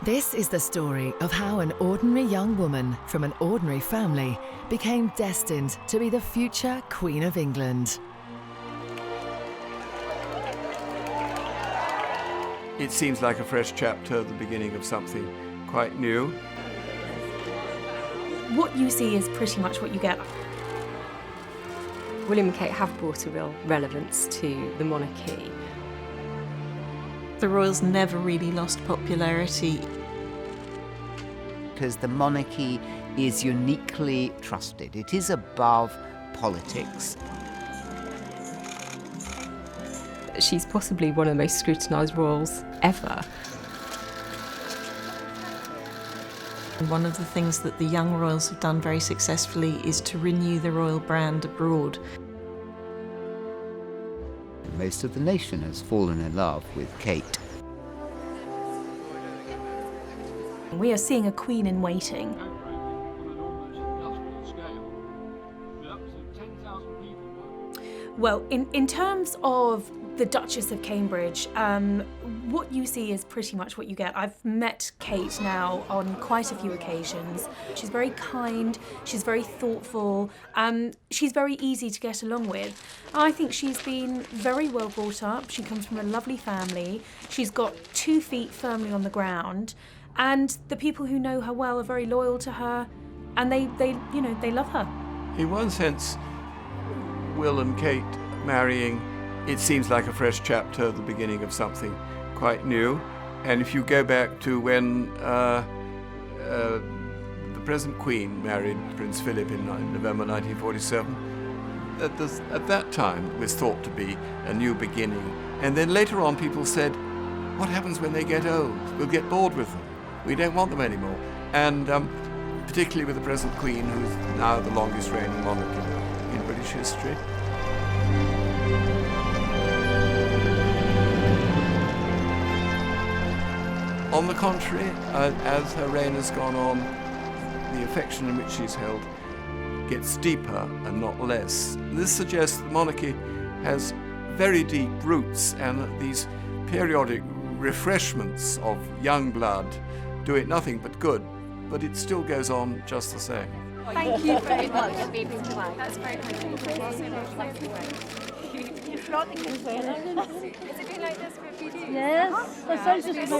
This is the story of how an ordinary young woman from an ordinary family became destined to be the future Queen of England. It seems like a fresh chapter, the beginning of something quite new. What you see is pretty much what you get. William and Kate have brought a real relevance to the monarchy. The royals never really lost popularity. Because the monarchy is uniquely trusted. It is above politics. She's possibly one of the most scrutinised royals ever. And one of the things that the young royals have done very successfully is to renew the royal brand abroad. Most of the nation has fallen in love with Kate. We are seeing a queen in waiting. Well, in terms of the Duchess of Cambridge, what you see is pretty much what you get. I've met Kate now on quite a few occasions. She's very kind, she's very thoughtful, she's very easy to get along with. I think she's been very well brought up. She comes from a lovely family. She's got 2 feet firmly on the ground, and the people who know her well are very loyal to her, and they love her. In one sense, Will and Kate marrying, it seems like a fresh chapter, the beginning of something quite new. And if you go back to when the present Queen married Prince Philip in November 1947, at that time it was thought to be a new beginning. And then later on people said, what happens when they get old? We'll get bored with them. We don't want them anymore. And particularly with the present Queen, who's now the longest reigning monarch in British history. On the contrary, as her reign has gone on, the affection in which she's held gets deeper and not less. This suggests the monarchy has very deep roots, and these periodic refreshments of young blood do it nothing but good, but it still goes on just the same. Thank you very much. That's very kind. Is it been like this for a few days? Yes. It's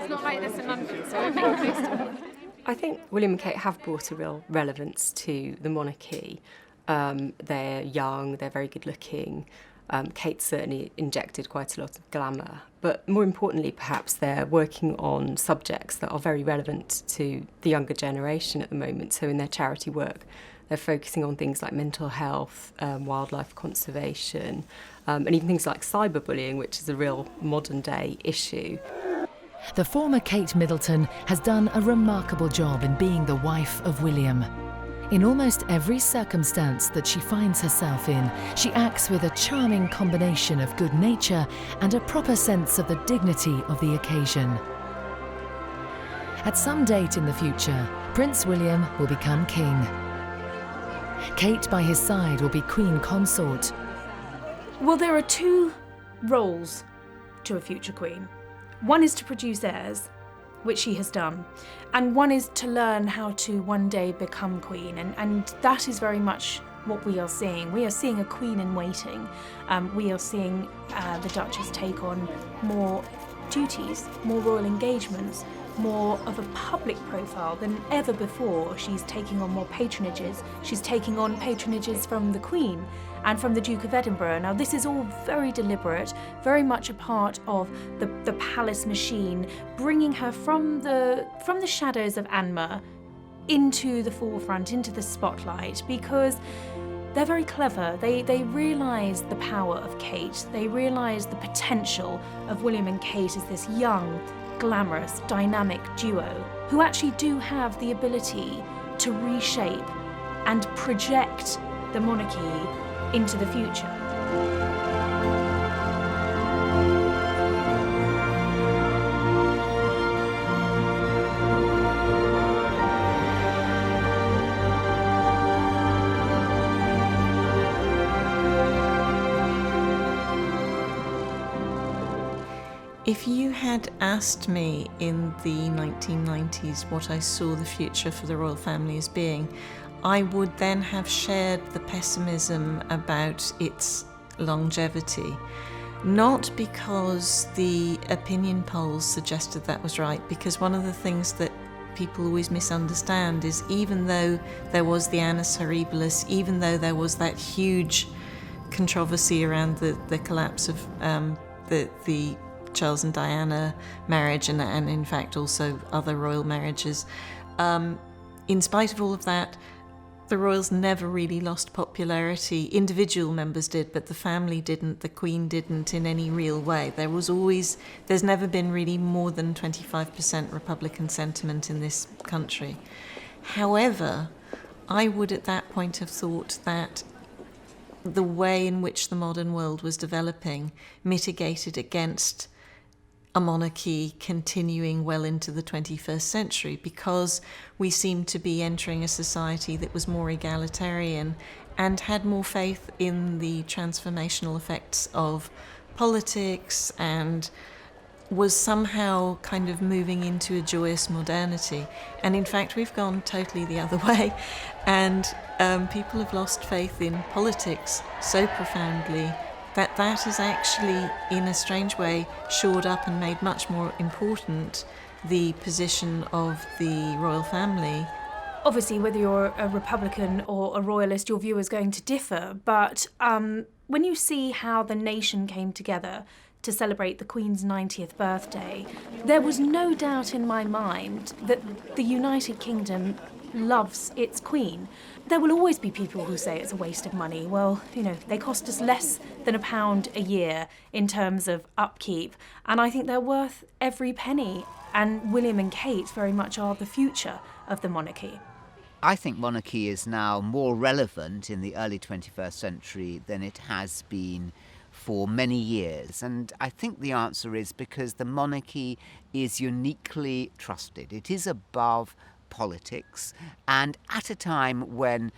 not like this in London, so we're making the most of it. I think William and Kate have brought a real relevance to the monarchy. They're young, they're very good looking. Kate certainly injected quite a lot of glamour, but more importantly perhaps they're working on subjects that are very relevant to the younger generation at the moment. So in their charity work they're focusing on things like mental health, wildlife conservation, and even things like cyberbullying, which is a real modern day issue. The former Kate Middleton has done a remarkable job in being the wife of William. In almost every circumstance that she finds herself in, she acts with a charming combination of good nature and a proper sense of the dignity of the occasion. At some date in the future, Prince William will become king. Kate by his side will be Queen Consort. Well, there are 2 roles to a future queen. One is to produce heirs, which she has done, and one is to learn how to one day become queen, and that is very much what we are seeing. We are seeing a queen in waiting. We are seeing the Duchess take on more duties, more royal engagements, more of a public profile than ever before. She's taking on more patronages. She's taking on patronages from the Queen and from the Duke of Edinburgh. Now, this is all very deliberate, very much a part of the palace machine, bringing her from the shadows of Anma into the forefront, into the spotlight, because they're very clever. They realise the power of Kate. They realise the potential of William and Kate as this young, glamorous, dynamic duo who actually do have the ability to reshape and project the monarchy into the future. If you had asked me in the 1990s what I saw the future for the royal family as being, I would then have shared the pessimism about its longevity. Not because the opinion polls suggested that was right, because one of the things that people always misunderstand is even though there was the annus horribilis, even though there was that huge controversy around the collapse of the Charles and Diana marriage and in fact also other royal marriages, in spite of all of that, the royals never really lost popularity. Individual members did, but the family didn't, the Queen didn't in any real way. There's never been really more than 25% Republican sentiment in this country. However, I would at that point have thought that the way in which the modern world was developing mitigated against a monarchy continuing well into the 21st century, because we seemed to be entering a society that was more egalitarian and had more faith in the transformational effects of politics and was somehow kind of moving into a joyous modernity. And in fact, we've gone totally the other way, and people have lost faith in politics so profoundly that has actually, in a strange way, shored up and made much more important the position of the royal family. Obviously, whether you're a Republican or a royalist, your view is going to differ. But when you see how the nation came together to celebrate the Queen's 90th birthday, there was no doubt in my mind that the United Kingdom loves its Queen. There will always be people who say it's a waste of money. Well, they cost us less than £1 a year in terms of upkeep, and I think they're worth every penny. And William and Kate very much are the future of the monarchy. I think monarchy is now more relevant in the early 21st century than it has been for many years. And I think the answer is because the monarchy is uniquely trusted. It is above politics, and at a time when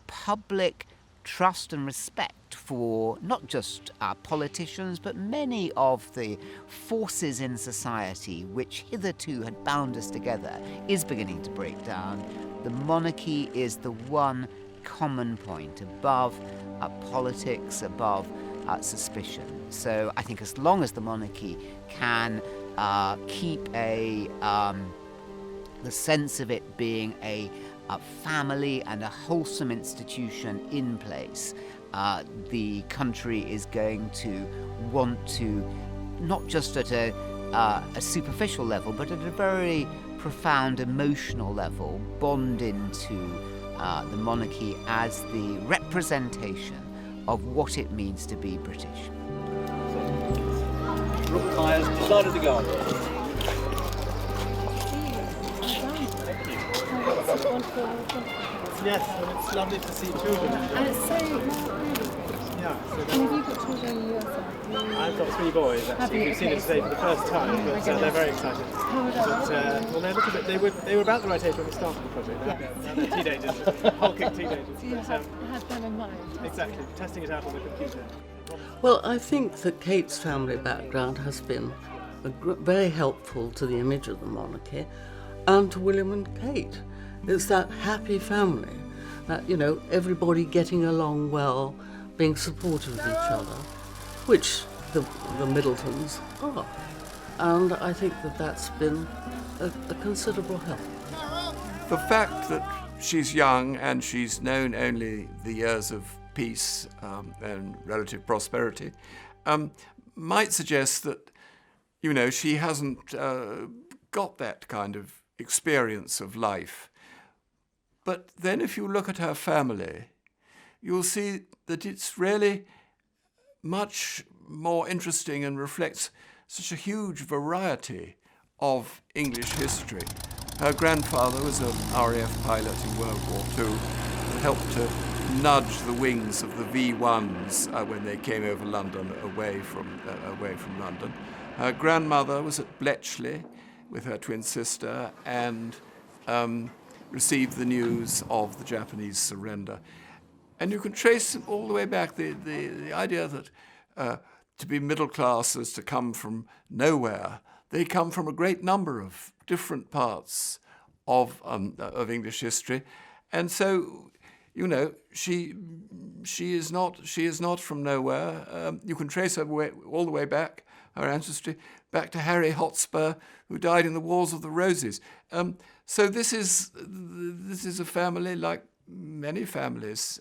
public trust and respect for not just politicians but many of the forces in society which hitherto had bound us together is beginning to break down, the monarchy is the one common point above politics, above suspicion. So I think as long as the monarchy can keep the sense of it being a family and a wholesome institution in place, the country is going to want to, not just at a superficial level, but at a very profound emotional level, bond into the monarchy as the representation of what it means to be British. Myers decided to go. Yes, and it's lovely to see children. And it's so yeah. So and have you got children yourself? I've got 3 boys actually who've seen it today for the first time, but they're very excited. How old are they? Well, they're a little bit. They were about the right age when we started the project. Now they're teenagers, hulking teenagers. So you had them in mind. Exactly, testing it out on the computer. Well, I think that Kate's family background has been very helpful to the image of the monarchy and to William and Kate. It's that happy family, that, everybody getting along well, being supportive of each other, which the Middletons are. And I think that's been a considerable help. The fact that she's young and she's known only the years of peace and relative prosperity might suggest that, she hasn't got that kind of experience of life. But then if you look at her family, you'll see that it's really much more interesting and reflects such a huge variety of English history. Her grandfather was an RAF pilot in World War II and helped to nudge the wings of the V1s when they came over London, away from London. Her grandmother was at Bletchley with her twin sister and received the news of the Japanese surrender. And you can trace all the way back the idea that to be middle class as to come from nowhere. They come from a great number of different parts of English history, and so, you know, she is not from nowhere. You can trace her all the way back, her ancestry, back to Harry Hotspur, who died in the Wars of the Roses. So this is a family, like many families,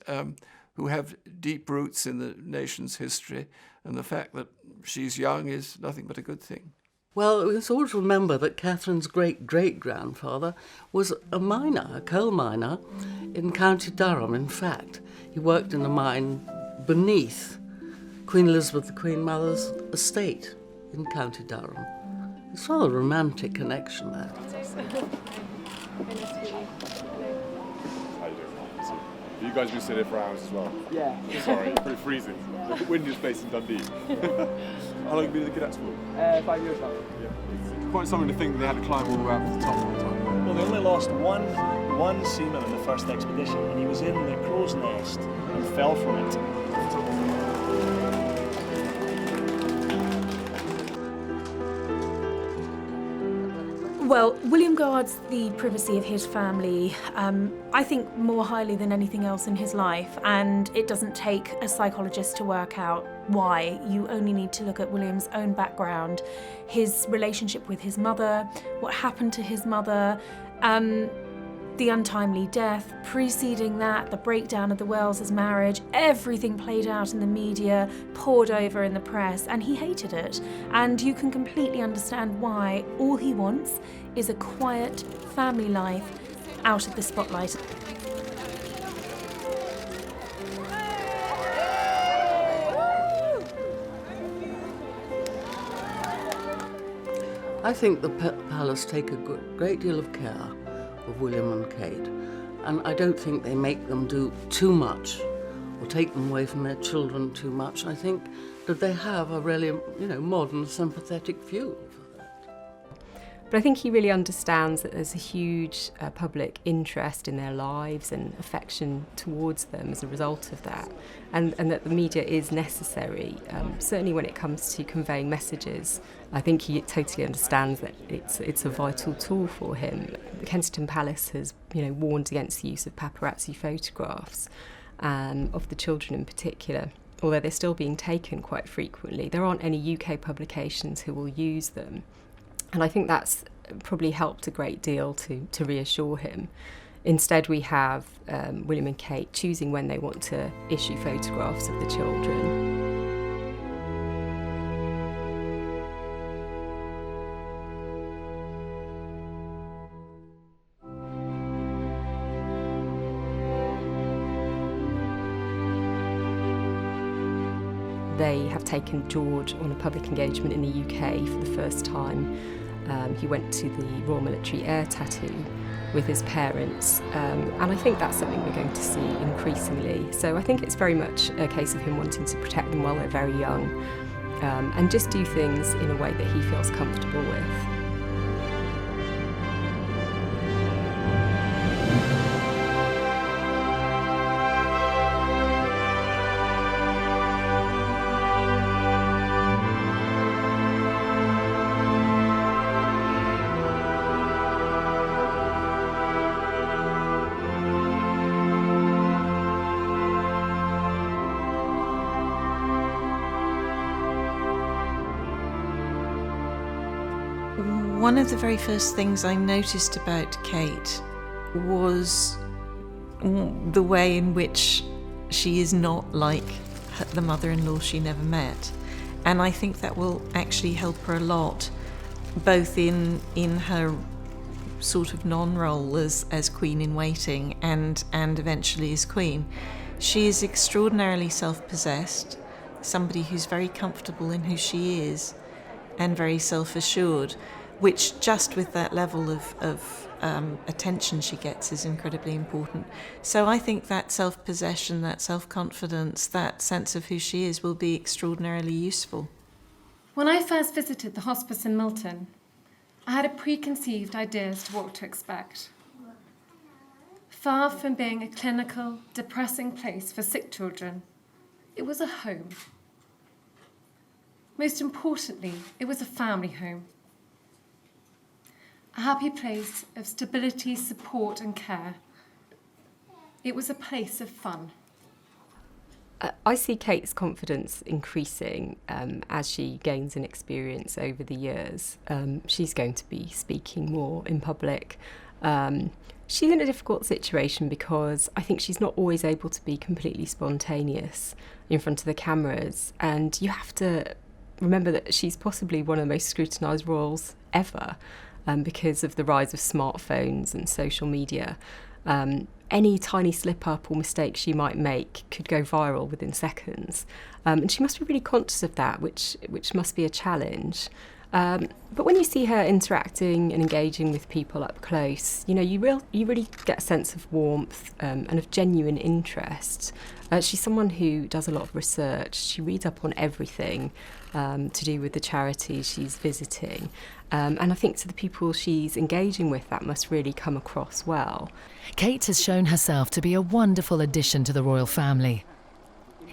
who have deep roots in the nation's history, and the fact that she's young is nothing but a good thing. Well, we must always remember that Catherine's great-great-grandfather was a miner, a coal miner in County Durham, in fact. He worked in a mine beneath Queen Elizabeth, the Queen Mother's estate in County Durham. It's rather a romantic connection there. You guys been sitting here for hours as well? Yeah. Sorry, pretty freezing. The windiest place in Dundee. How long have you been in the cadet school? 5 years now. Yeah. It's quite something to think that they had to climb all the way up to the top all the time. Well, they only lost one seaman in the first expedition, and he was in the crow's nest and fell from it. Well, William guards the privacy of his family, I think more highly than anything else in his life, and it doesn't take a psychologist to work out why. You only need to look at William's own background, his relationship with his mother, what happened to his mother, the untimely death, preceding that, the breakdown of the Wellses' marriage, everything played out in the media, poured over in the press, and he hated it. And you can completely understand why. All he wants is a quiet family life out of the spotlight. I think the palace take a great deal of care of William and Kate, and I don't think they make them do too much or take them away from their children too much. I think that they have a really, modern, sympathetic view of that. But I think he really understands that there's a huge public interest in their lives and affection towards them as a result of that, and that the media is necessary, certainly when it comes to conveying messages. I think he totally understands that it's a vital tool for him. Kensington Palace has, warned against the use of paparazzi photographs of the children in particular, although they're still being taken quite frequently. There aren't any UK publications who will use them. And I think that's probably helped a great deal to reassure him. Instead, we have William and Kate choosing when they want to issue photographs of the children. They have taken George on a public engagement in the UK for the first time. He went to the Royal Military Air Tattoo with his parents, and I think that's something we're going to see increasingly. So I think it's very much a case of him wanting to protect them while they're very young, and just do things in a way that he feels comfortable with. One of the very first things I noticed about Kate was the way in which she is not like the mother-in-law she never met. And I think that will actually help her a lot, both in her sort of non-role as Queen in Waiting and eventually as Queen. She is extraordinarily self-possessed, somebody who's very comfortable in who she is and very self-assured, which just with that level of attention she gets is incredibly important. So I think that self-possession, that self-confidence, that sense of who she is will be extraordinarily useful. When I first visited the hospice in Milton, I had a preconceived idea as to what to expect. Far from being a clinical, depressing place for sick children, it was a home. Most importantly, it was a family home. A happy place of stability, support and care. It was a place of fun. I see Kate's confidence increasing as she gains an experience over the years. She's going to be speaking more in public. She's in a difficult situation because I think she's not always able to be completely spontaneous in front of the cameras, and you have to remember that she's possibly one of the most scrutinised royals ever because of the rise of smartphones and social media. Any tiny slip-up or mistake she might make could go viral within seconds. And she must be really conscious of that, which must be a challenge. But when you see her interacting and engaging with people up close, you know, you really get a sense of warmth and of genuine interest. She's someone who does a lot of research. She reads up on everything to do with the charities she's visiting. And I think to the people she's engaging with, that must really come across well. Kate has shown herself to be a wonderful addition to the royal family.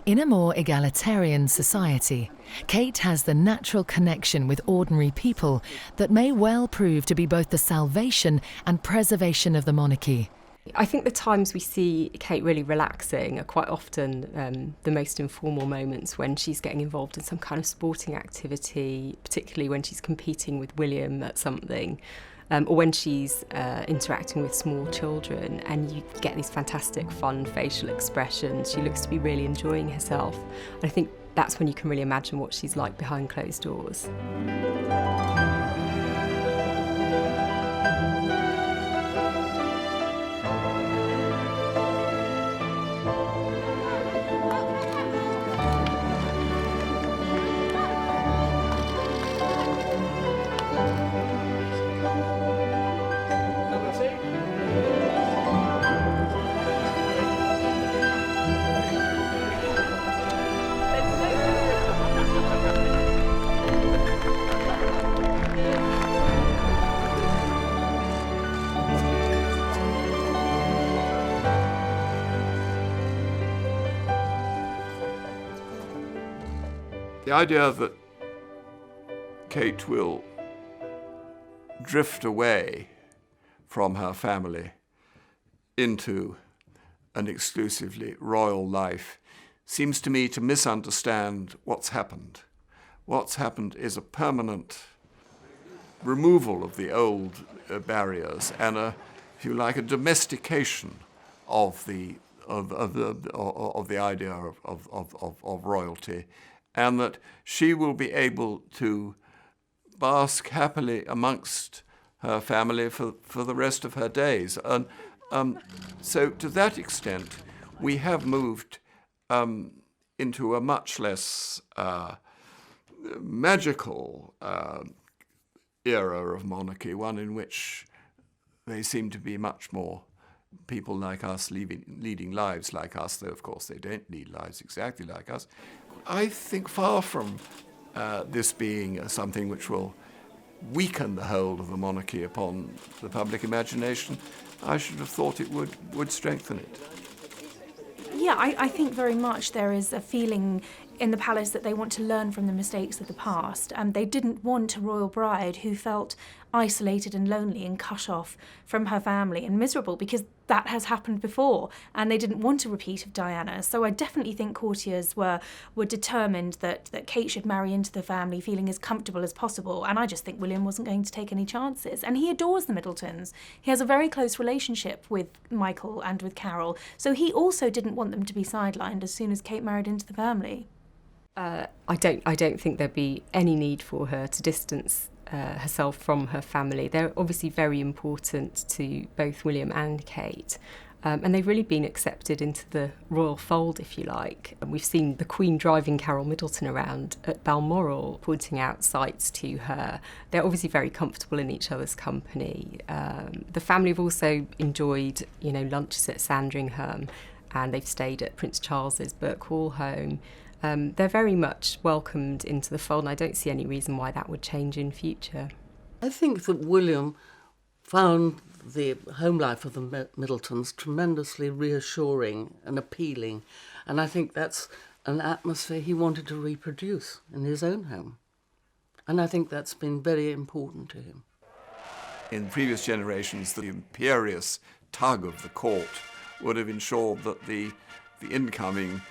In a more egalitarian society, Kate has the natural connection with ordinary people that may well prove to be both the salvation and preservation of the monarchy. I think the times we see Kate really relaxing are quite often the most informal moments, when she's getting involved in some kind of sporting activity, particularly when she's competing with William at something, or when she's interacting with small children, and you get these fantastic fun facial expressions. She looks to be really enjoying herself. And I think that's when you can really imagine what she's like behind closed doors. The idea that Kate will drift away from her family into an exclusively royal life seems to me to misunderstand what's happened. What's happened is a permanent removal of the old barriers and if you like, a domestication of the idea of royalty, and that she will be able to bask happily amongst her family for the rest of her days. And so to that extent, we have moved into a much less magical era of monarchy, one in which they seem to be much more people like us leading lives like us, though of course they don't lead lives exactly like us. I think far from this being something which will weaken the hold of the monarchy upon the public imagination, I should have thought it would strengthen it. Yeah, I think very much there is a feeling in the palace that they want to learn from the mistakes of the past. They didn't want a royal bride who felt isolated and lonely and cut off from her family and miserable, because that has happened before, and they didn't want a repeat of Diana. So I definitely think courtiers were determined that Kate should marry into the family feeling as comfortable as possible, and I just think William wasn't going to take any chances. And he adores the Middletons. He has a very close relationship with Michael and with Carol, so he also didn't want them to be sidelined as soon as Kate married into the family. I don't think there'd be any need for her to distance herself from her family. They're obviously very important to both William and Kate, and they've really been accepted into the royal fold, if you like. And we've seen the Queen driving Carol Middleton around at Balmoral, pointing out sights to her. They're obviously very comfortable in each other's company. The family have also enjoyed, lunches at Sandringham, and they've stayed at Prince Charles's Burke Hall home. They're very much welcomed into the fold, and I don't see any reason why that would change in future. I think that William found the home life of the Middletons tremendously reassuring and appealing, and I think that's an atmosphere he wanted to reproduce in his own home. And I think that's been very important to him. In previous generations, the imperious tug of the court would have ensured that the incoming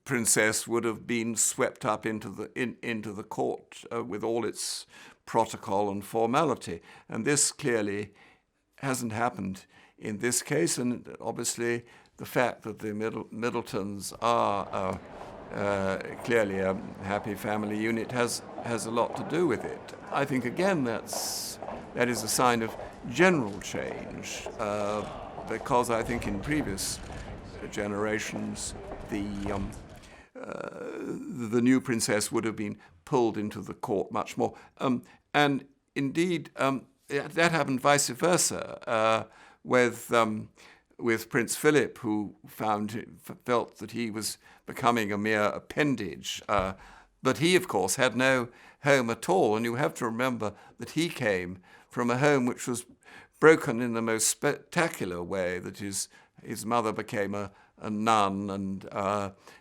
princess would have been swept up into the court with all its protocol and formality. And this clearly hasn't happened in this case, and obviously the fact that the Middletons are clearly a happy family unit has a lot to do with it. I think, again, that is a sign of general change, because I think in previous generations the new princess would have been pulled into the court much more. And indeed, that happened vice versa with Prince Philip, who felt that he was becoming a mere appendage. But he, of course, had no home at all. And you have to remember that he came from a home which was broken in the most spectacular way, that his mother became a nun, and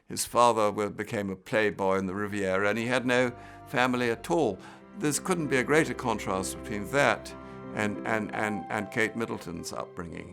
his father became a playboy in the Riviera, and he had no family at all. There couldn't be a greater contrast between that and Kate Middleton's upbringing.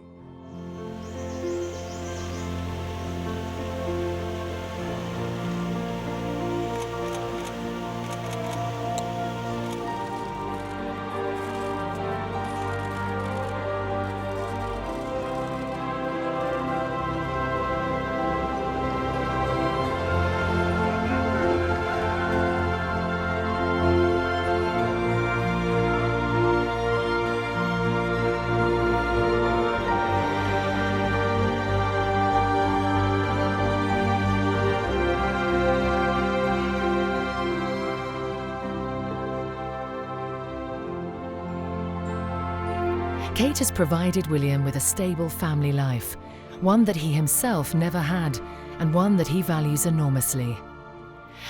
Kate has provided William with a stable family life, one that he himself never had, and one that he values enormously.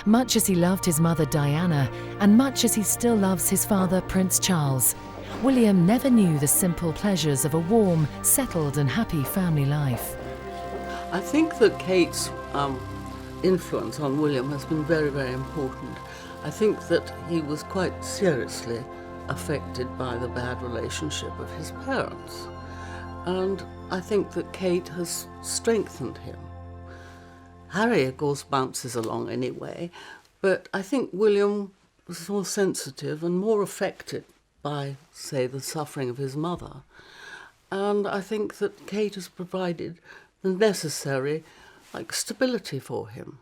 Much as he loved his mother Diana, and much as he still loves his father Prince Charles, William never knew the simple pleasures of a warm, settled and happy family life. I think that Kate's influence on William has been very, very important. I think that he was quite seriously affected by the bad relationship of his parents. And I think that Kate has strengthened him. Harry, of course, bounces along anyway, but I think William was more sensitive and more affected by, say, the suffering of his mother. And I think that Kate has provided the necessary, stability for him.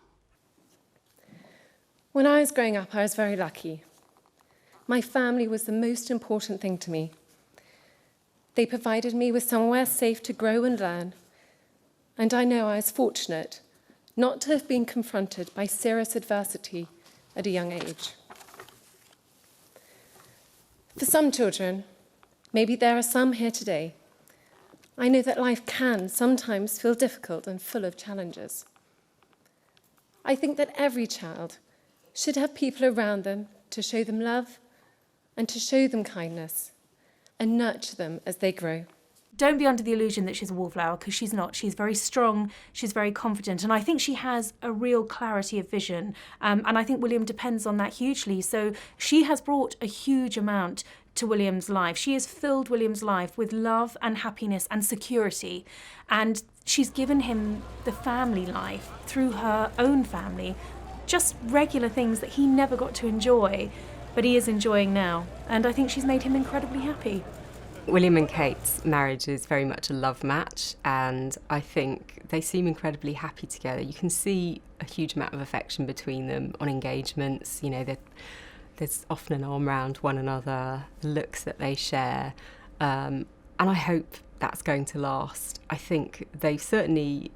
When I was growing up, I was very lucky. My family was the most important thing to me. They provided me with somewhere safe to grow and learn, and I know I was fortunate not to have been confronted by serious adversity at a young age. For some children, maybe there are some here today, I know that life can sometimes feel difficult and full of challenges. I think that every child should have people around them to show them love and to show them kindness and nurture them as they grow. Don't be under the illusion that she's a wallflower, because she's not. She's very strong, she's very confident, and I think she has a real clarity of vision, and I think William depends on that hugely. So she has brought a huge amount to William's life. She has filled William's life with love and happiness and security, and she's given him the family life through her own family, just regular things that he never got to enjoy, but he is enjoying now, and I think she's made him incredibly happy. William and Kate's marriage is very much a love match, and I think they seem incredibly happy together. You can see a huge amount of affection between them on engagements. You know, there's often an arm around one another, looks that they share, and I hope that's going to last. I think they've certainly,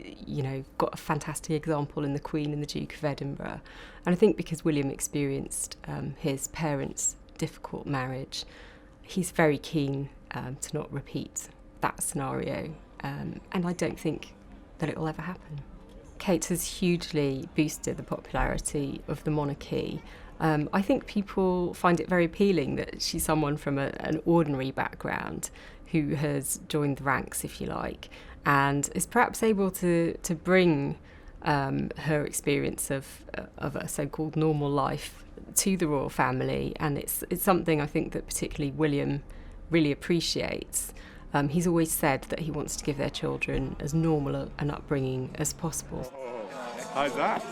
got a fantastic example in the Queen and the Duke of Edinburgh, and I think because William experienced his parents' difficult marriage, he's very keen to not repeat that scenario, and I don't think that it will ever happen. Kate has hugely boosted the popularity of the monarchy. I think people find it very appealing that she's someone from an ordinary background who has joined the ranks, if you like, and is perhaps able to bring her experience of a so-called normal life to the royal family, and it's something I think that particularly William really appreciates. He's always said that he wants to give their children as normal an upbringing as possible. How's that?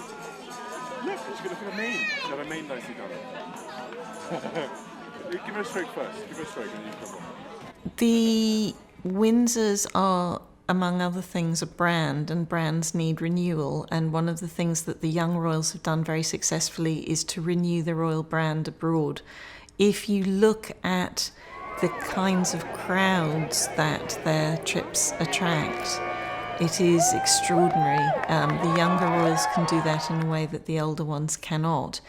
Look, she's going to put a mane. She's got a mane nicely done. Give her a stroke first. Give her a stroke and then you come on. The Windsors are, among other things, a brand, and brands need renewal. And one of the things that the young royals have done very successfully is to renew the royal brand abroad. If you look at the kinds of crowds that their trips attract, it is extraordinary. The younger royals can do that in a way that the older ones cannot.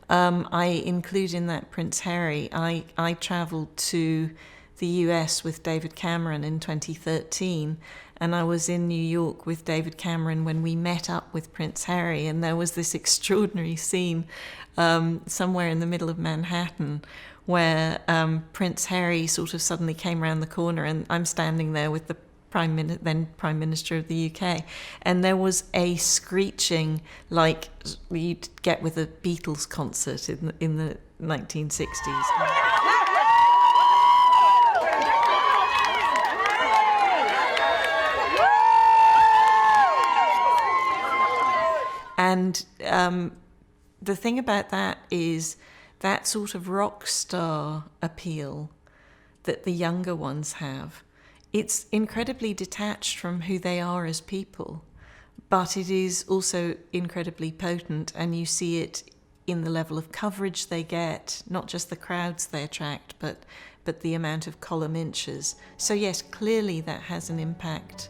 I include in that Prince Harry. I travelled to the US with David Cameron in 2013, and I was in New York with David Cameron when we met up with Prince Harry, and there was this extraordinary scene somewhere in the middle of Manhattan where Prince Harry sort of suddenly came around the corner, and I'm standing there with the then Prime Minister of the UK, and there was a screeching like you'd get with a Beatles concert in the 1960s. And the thing about that is that sort of rock star appeal that the younger ones have. It's incredibly detached from who they are as people, but it is also incredibly potent, and you see it in the level of coverage they get, not just the crowds they attract, but the amount of column inches. So yes, clearly that has an impact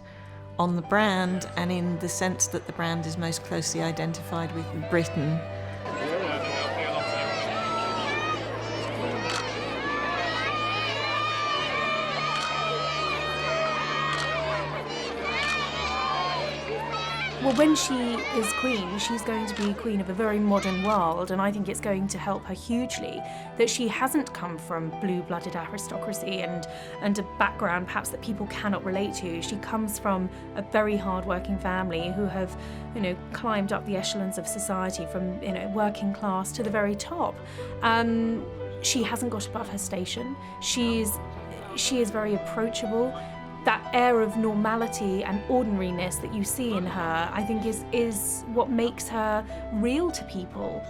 on the brand, and in the sense that the brand is most closely identified with Britain. Well, when she is queen, she's going to be queen of a very modern world, and I think it's going to help her hugely that she hasn't come from blue-blooded aristocracy and a background perhaps that people cannot relate to. She comes from a very hard-working family who have, climbed up the echelons of society from, working class to the very top. She hasn't got above her station. She is very approachable. That air of normality and ordinariness that you see in her, I think is what makes her real to people.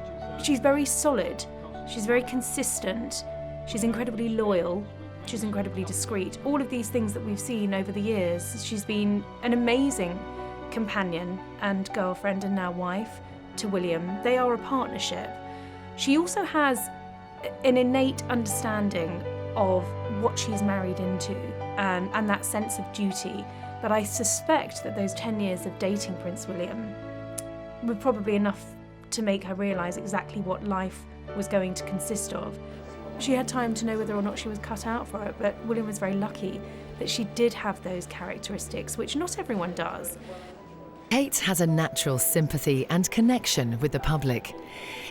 She's very solid, she's very consistent, she's incredibly loyal, she's incredibly discreet. All of these things that we've seen over the years, she's been an amazing companion and girlfriend and now wife to William. They are a partnership. She also has an innate understanding of what she's married into and that sense of duty. But I suspect that those 10 years of dating Prince William were probably enough to make her realise exactly what life was going to consist of. She had time to know whether or not she was cut out for it, but William was very lucky that she did have those characteristics, which not everyone does. Kate has a natural sympathy and connection with the public.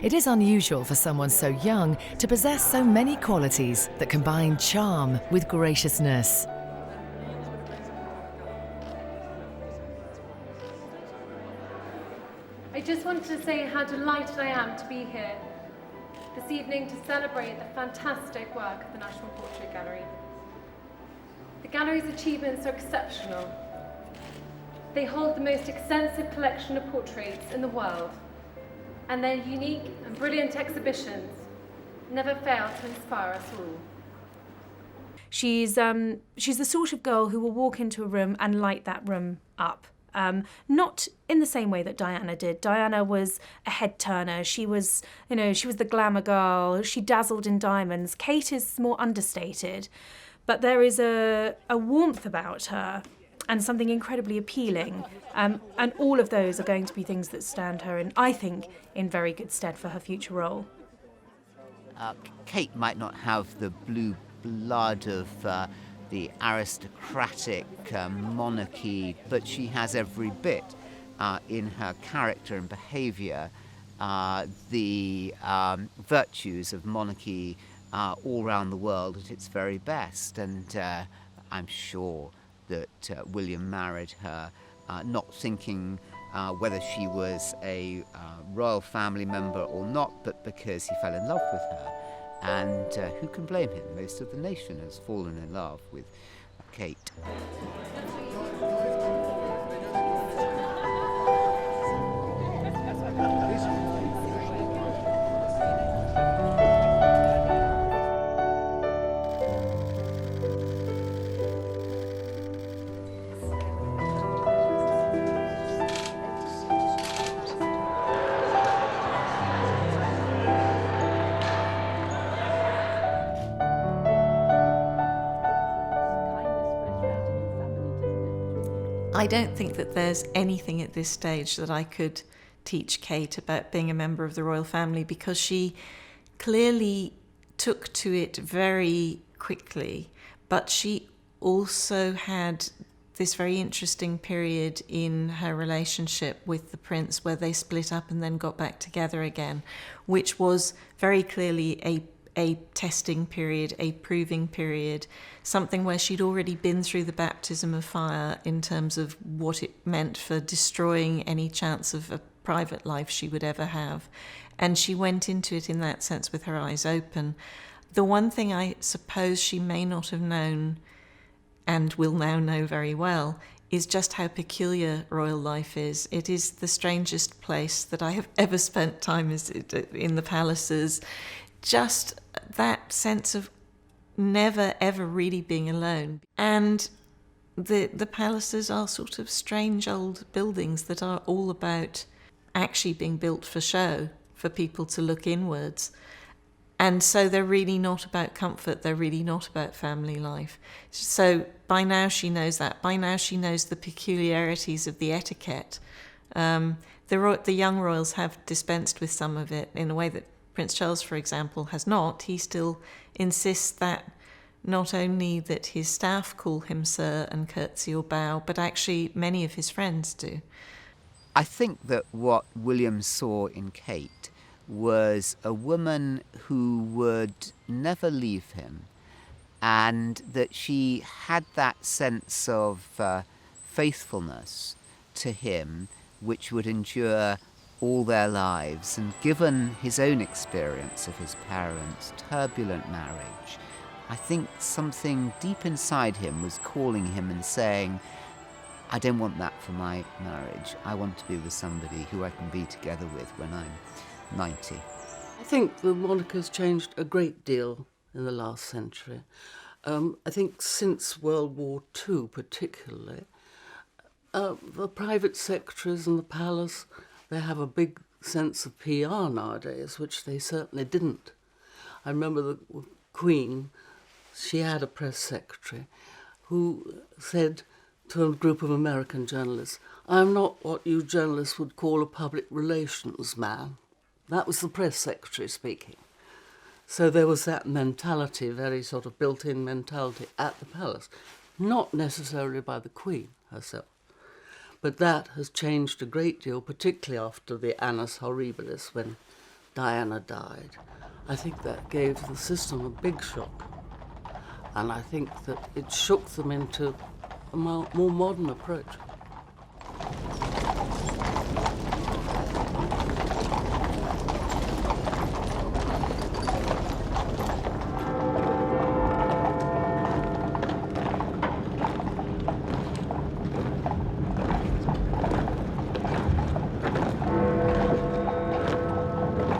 It is unusual for someone so young to possess so many qualities that combine charm with graciousness. I just wanted to say how delighted I am to be here this evening to celebrate the fantastic work of the National Portrait Gallery. The gallery's achievements are exceptional. They hold the most extensive collection of portraits in the world, and their unique and brilliant exhibitions never fail to inspire us all. She's the sort of girl who will walk into a room and light that room up. Not in the same way that Diana did. Diana was a head turner. She was the glamour girl. She dazzled in diamonds. Kate is more understated, but there is a warmth about her and something incredibly appealing. And all of those are going to be things that stand her in, I think, in very good stead for her future role. Kate might not have the blue blood of the aristocratic monarchy, but she has every bit in her character and behaviour the virtues of monarchy all around the world at its very best. And I'm sure that William married her not thinking whether she was a royal family member or not, but because he fell in love with her. And who can blame him? Most of the nation has fallen in love with Kate. I don't think that there's anything at this stage that I could teach Kate about being a member of the royal family, because she clearly took to it very quickly, but she also had this very interesting period in her relationship with the prince where they split up and then got back together again, which was very clearly a testing period, a proving period, something where she'd already been through the baptism of fire in terms of what it meant for destroying any chance of a private life she would ever have. And she went into it in that sense with her eyes open. The one thing I suppose she may not have known, and will now know very well, is just how peculiar royal life is. It is the strangest place that I have ever spent time in the palaces. Just that sense of never ever really being alone. And the palaces are sort of strange old buildings that are all about actually being built for show, for people to look inwards. And so they're really not about comfort, they're really not about family life. So by now she knows that. By now she knows the peculiarities of the etiquette. The young royals have dispensed with some of it in a way that Prince Charles, for example, has not. He still insists that not only that his staff call him sir and curtsy or bow, but actually many of his friends do. I think that what William saw in Kate was a woman who would never leave him, and that she had that sense of faithfulness to him which would endure all their lives. And given his own experience of his parents' turbulent marriage, I think something deep inside him was calling him and saying, I don't want that for my marriage. I want to be with somebody who I can be together with when I'm 90. I think the monarchy has changed a great deal in the last century. I think since World War II particularly, the private secretaries in the palace, they have a big sense of PR nowadays, which they certainly didn't. I remember the Queen, she had a press secretary who said to a group of American journalists, I'm not what you journalists would call a public relations man. That was the press secretary speaking. So there was that mentality, very sort of built-in mentality at the palace, not necessarily by the Queen herself. But that has changed a great deal, particularly after the annus horribilis, when Diana died. I think that gave the system a big shock. And I think that it shook them into a more modern approach.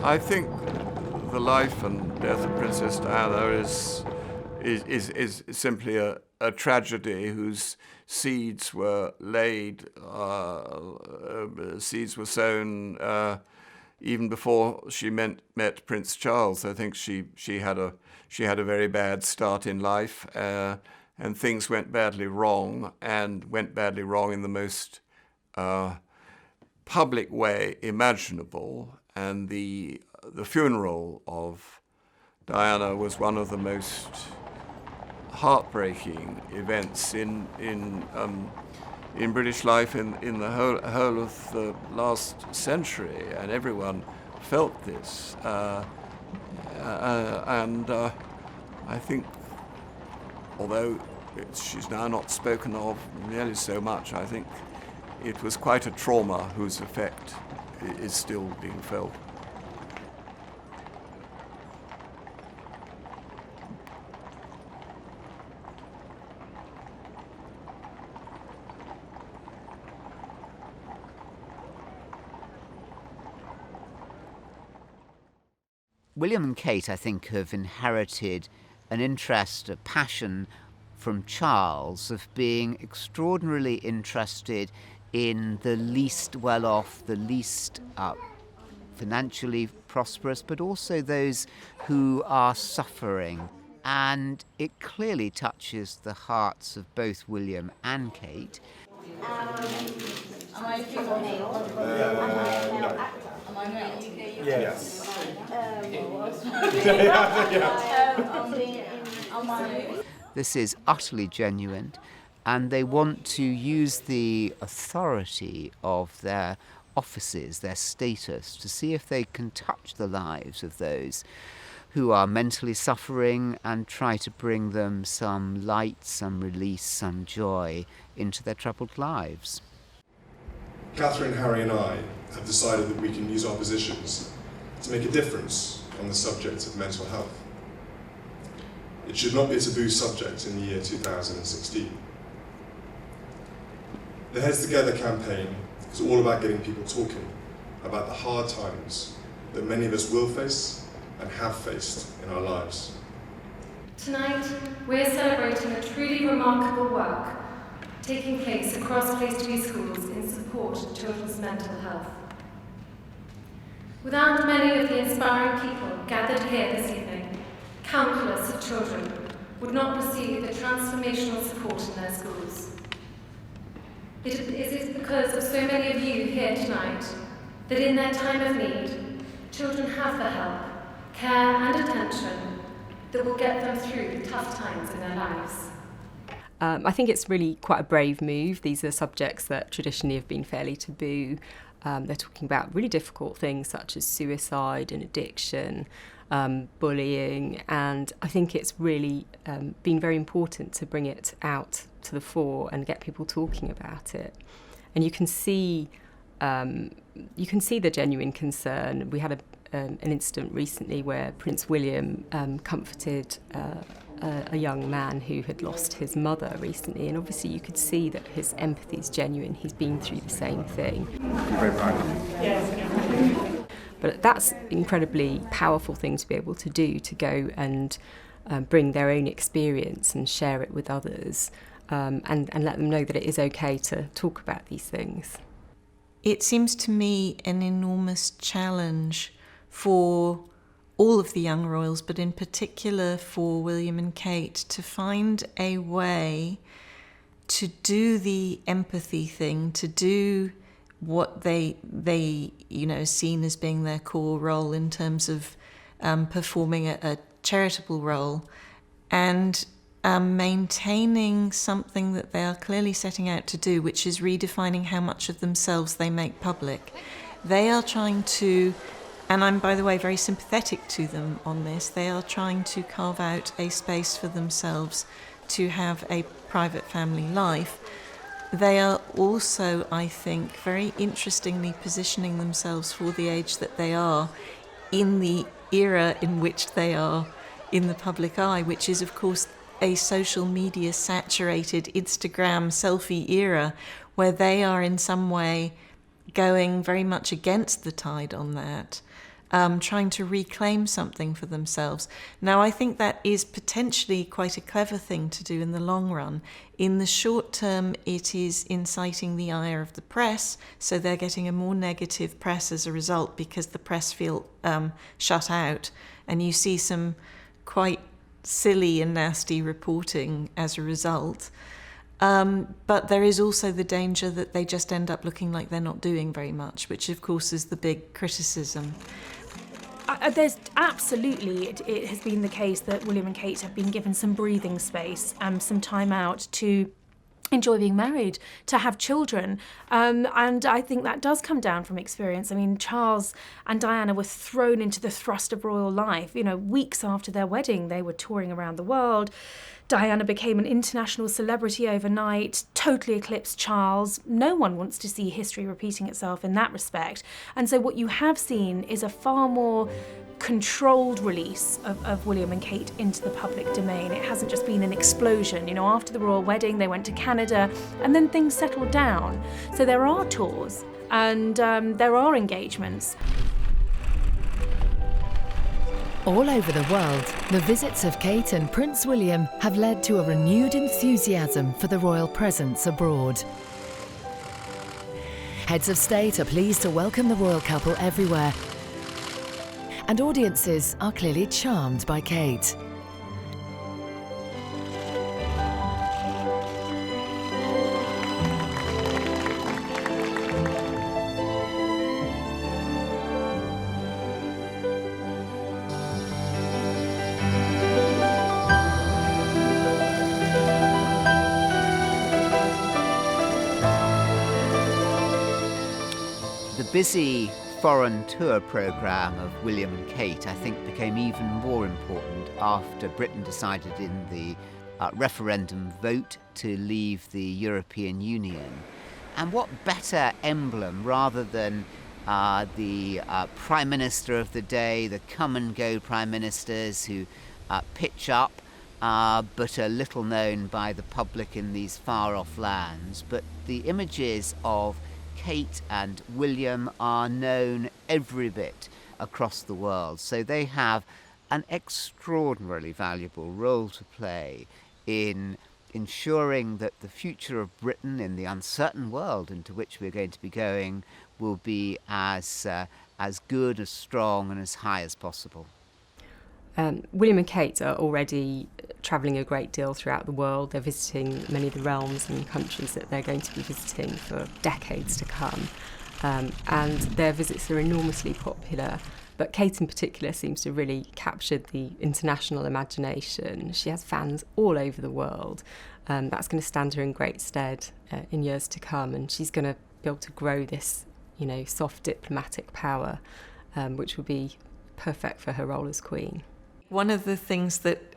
I think the life and death of Princess Diana is simply a tragedy whose seeds were laid, seeds were sown even before she met Prince Charles. I think she had a very bad start in life, and things went badly wrong, and went badly wrong in the most public way imaginable. And the funeral of Diana was one of the most heartbreaking events in British life in the whole of the last century, and everyone felt this. And I think, although she's now not spoken of nearly so much, I think it was quite a trauma whose effect is still being felt. William and Kate, I think, have inherited an interest, a passion from Charles of being extraordinarily interested in the least well-off, the least financially prosperous, but also those who are suffering. And it clearly touches the hearts of both William and Kate. Am I female? No. Am I male? Yes. This is utterly genuine, and they want to use the authority of their offices, their status, to see if they can touch the lives of those who are mentally suffering and try to bring them some light, some release, some joy into their troubled lives. Catherine, Harry and I have decided that we can use our positions to make a difference on the subject of mental health. It should not be a taboo subject in the year 2016. The Heads Together campaign is all about getting people talking about the hard times that many of us will face and have faced in our lives. Tonight, we're celebrating a truly remarkable work taking place across Place to Be schools in support of children's mental health. Without many of the inspiring people gathered here this evening, countless of children would not receive the transformational support in their schools. It is because of so many of you here tonight that in their time of need, children have the help, care and attention that will get them through the tough times in their lives. I think it's really quite a brave move. These are subjects that traditionally have been fairly taboo. They're talking about really difficult things such as suicide and addiction, bullying, and I think it's really been very important to bring it out to the fore and get people talking about it. And you can see the genuine concern. We had an incident recently where Prince William comforted a young man who had lost his mother recently, and obviously you could see that his empathy is genuine. He's been through the same thing. Very proud of you. But that's an incredibly powerful thing to be able to do, to go and bring their own experience and share it with others, and let them know that it is okay to talk about these things. It seems to me an enormous challenge for all of the young royals, but in particular for William and Kate, to find a way to do the empathy thing, to do what they seen as being their core role in terms of performing a charitable role, and maintaining something that they are clearly setting out to do, which is redefining how much of themselves they make public. They are trying to, and I'm, by the way, very sympathetic to them on this, they are trying to carve out a space for themselves to have a private family life. They are also, I think, very interestingly positioning themselves for the age that they are in the era in which they are in the public eye, which is, of course, a social media saturated Instagram selfie era, where they are in some way going very much against the tide on that, trying to reclaim something for themselves. Now, I think that is potentially quite a clever thing to do in the long run. In the short term, it is inciting the ire of the press, so they're getting a more negative press as a result because the press feel shut out, and you see some quite silly and nasty reporting as a result. But there is also the danger that they just end up looking like they're not doing very much, which of course is the big criticism. There's absolutely, it has been the case that William and Kate have been given some breathing space, some time out to enjoy being married, to have children. And I think that does come down from experience. I mean, Charles and Diana were thrown into the thrust of royal life. You know, weeks after their wedding, they were touring around the world. Diana became an international celebrity overnight, totally eclipsed Charles. No one wants to see history repeating itself in that respect. And so what you have seen is a far more controlled release of William and Kate into the public domain. It hasn't just been an explosion. You know, after the royal wedding, they went to Canada and then things settled down. So there are tours and there are engagements. All over the world, the visits of Kate and Prince William have led to a renewed enthusiasm for the royal presence abroad. Heads of state are pleased to welcome the royal couple everywhere, and audiences are clearly charmed by Kate. The busy foreign tour programme of William and Kate, I think, became even more important after Britain decided in the referendum vote to leave the European Union. And what better emblem, rather than the Prime Minister of the day, the come-and-go Prime Ministers who pitch up, but are little known by the public in these far-off lands, but the images of Kate and William are known every bit across the world, so they have an extraordinarily valuable role to play in ensuring that the future of Britain in the uncertain world into which we're going to be going will be as good, as strong and as high as possible. William and Kate are already travelling a great deal throughout the world. They're visiting many of the realms and countries that they're going to be visiting for decades to come. And their visits are enormously popular. But Kate in particular seems to really capture the international imagination. She has fans all over the world. That's going to stand her in great stead in years to come. And she's going to be able to grow this, soft diplomatic power, which will be perfect for her role as Queen. One of the things that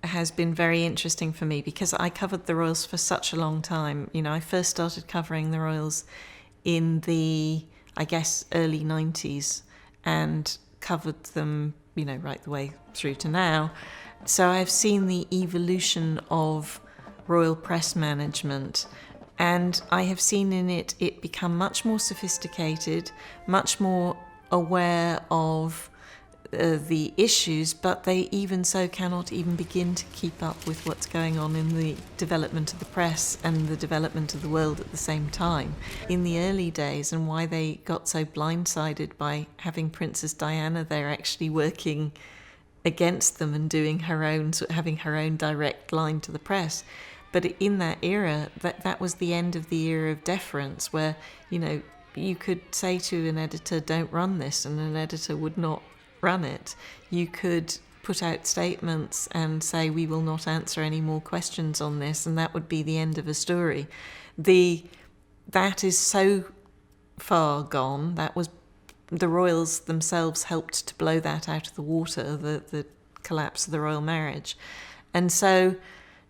has been very interesting for me, because I covered the royals for such a long time. I first started covering the royals in the, early 90s and covered them, right the way through to now. So I've seen the evolution of royal press management, and I have seen in it become much more sophisticated, much more aware of the issues, but they even so cannot even begin to keep up with what's going on in the development of the press and the development of the world at the same time. In the early days, and why they got so blindsided by having Princess Diana, they're actually working against them and having her own direct line to the press. But in that era, that was the end of the era of deference, where you could say to an editor, "Don't run this," and an editor would not run it. You could put out statements and say, "We will not answer any more questions on this," and that would be the end of a story. That is so far gone. That was the royals themselves helped to blow that out of the water, the collapse of the royal marriage. And so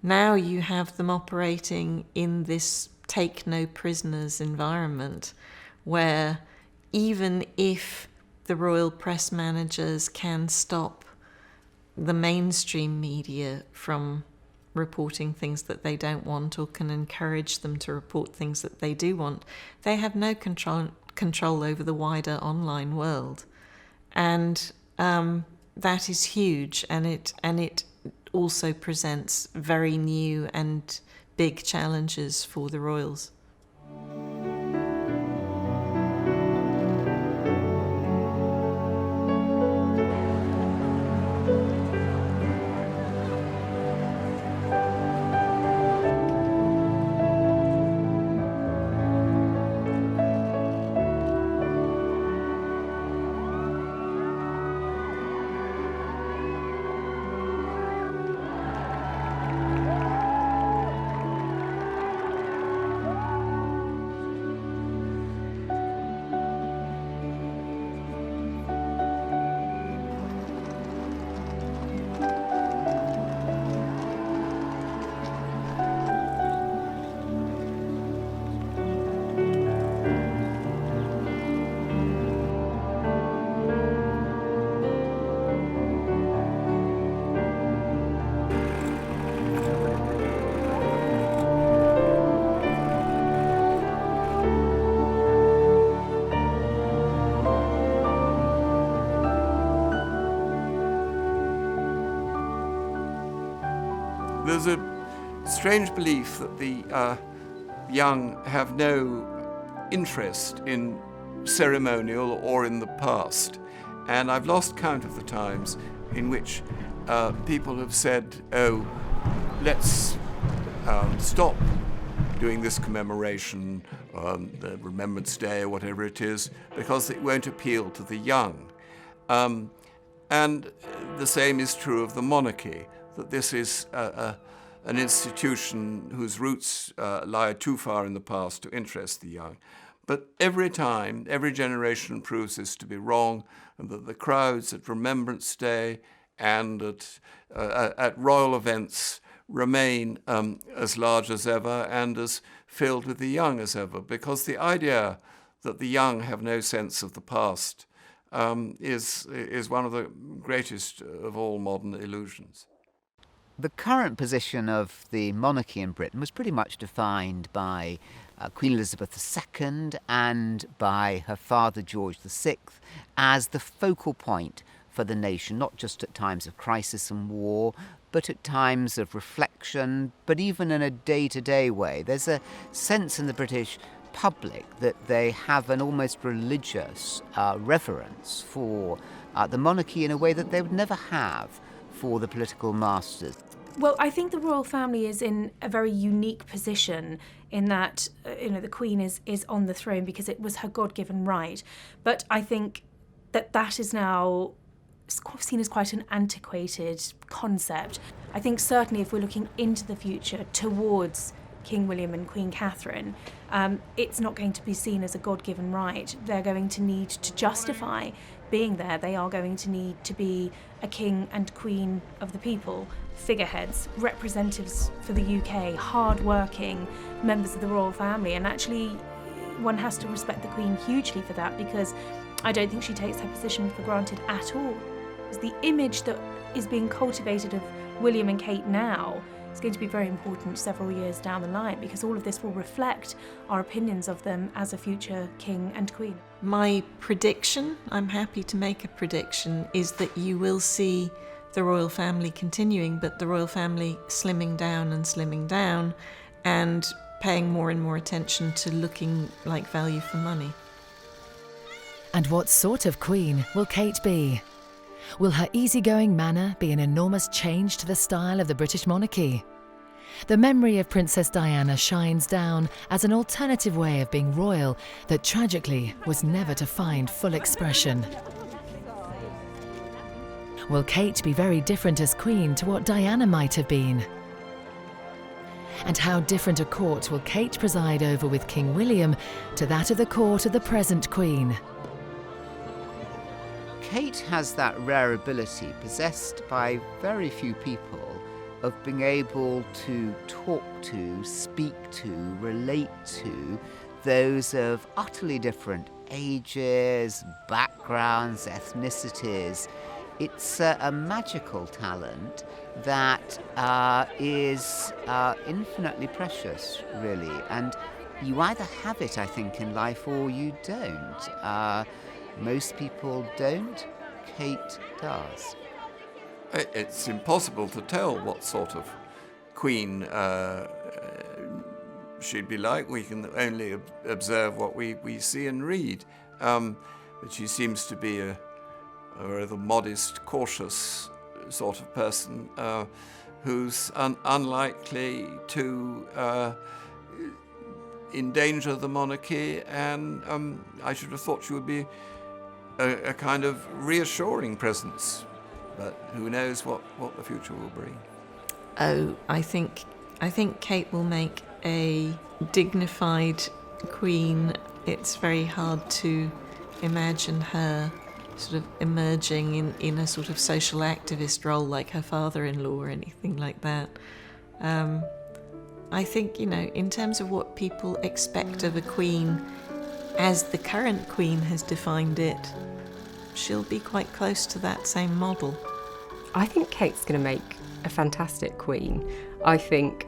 now you have them operating in this take no prisoners environment, where even if the royal press managers can stop the mainstream media from reporting things that they don't want, or can encourage them to report things that they do want, they have no control over the wider online world. And that is huge, and it also presents very new and big challenges for the royals. there's a strange belief that the young have no interest in ceremonial or in the past. And I've lost count of the times in which people have said, oh, let's stop doing this commemoration, the Remembrance Day or whatever it is, because it won't appeal to the young. And the same is true of the monarchy, that this is an institution whose roots lie too far in the past to interest the young. But every time, every generation proves this to be wrong, and that the crowds at Remembrance Day and at royal events remain as large as ever and as filled with the young as ever, because the idea that the young have no sense of the past is one of the greatest of all modern illusions. The current position of the monarchy in Britain was pretty much defined by Queen Elizabeth II and by her father George VI as the focal point for the nation, not just at times of crisis and war, but at times of reflection, but even in a day-to-day way. There's a sense in the British public that they have an almost religious reverence for the monarchy in a way that they would never have for the political masters. Well, I think the royal family is in a very unique position in that, the Queen is on the throne because it was her God-given right. But I think that is now seen as quite an antiquated concept. I think certainly if we're looking into the future towards King William and Queen Catherine, it's not going to be seen as a God-given right. They're going to need to justify being there. They are going to need to be a king and queen of the people, figureheads, representatives for the UK, hard-working members of the royal family. And actually, one has to respect the Queen hugely for that, because I don't think she takes her position for granted at all. The image that is being cultivated of William and Kate now is going to be very important several years down the line, because all of this will reflect our opinions of them as a future king and queen. My prediction, I'm happy to make a prediction, is that you will see the royal family continuing, but the royal family slimming down and paying more and more attention to looking like value for money. And what sort of queen will Kate be? Will her easygoing manner be an enormous change to the style of the British monarchy? The memory of Princess Diana shines down as an alternative way of being royal that tragically was never to find full expression. Will Kate be very different as queen to what Diana might have been? And how different a court will Kate preside over with King William to that of the court of the present queen? Kate has that rare ability, possessed by very few people, of being able to talk to, speak to, relate to those of utterly different ages, backgrounds, ethnicities. It's a magical talent that is infinitely precious, really. And you either have it, I think, in life, or you don't. Most people don't. Kate does. It's impossible to tell what sort of queen she'd be like. We can only observe what we see and read. But she seems to be a rather modest, cautious sort of person who's unlikely to endanger the monarchy, and I should have thought she would be a kind of reassuring presence, but who knows what the future will bring. Oh, I think Kate will make a dignified queen. It's very hard to imagine her sort of emerging in a sort of social activist role like her father-in-law or anything like that. I think, in terms of what people expect of a queen, as the current queen has defined it, she'll be quite close to that same model. I think Kate's going to make a fantastic queen. I think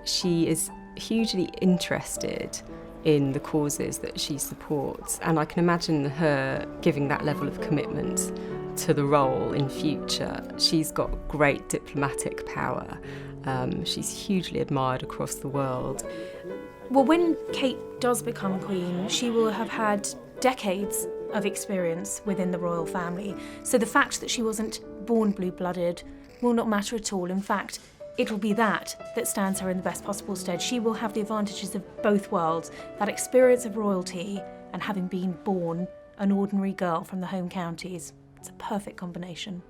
she is hugely interested in the causes that she supports, and I can imagine her giving that level of commitment to the role in future. She's got great diplomatic power. She's hugely admired across the world. Well, when Kate does become queen, she will have had decades of experience within the royal family. So the fact that she wasn't born blue-blooded will not matter at all. In fact, it will be that stands her in the best possible stead. She will have the advantages of both worlds, that experience of royalty and having been born an ordinary girl from the home counties. It's a perfect combination.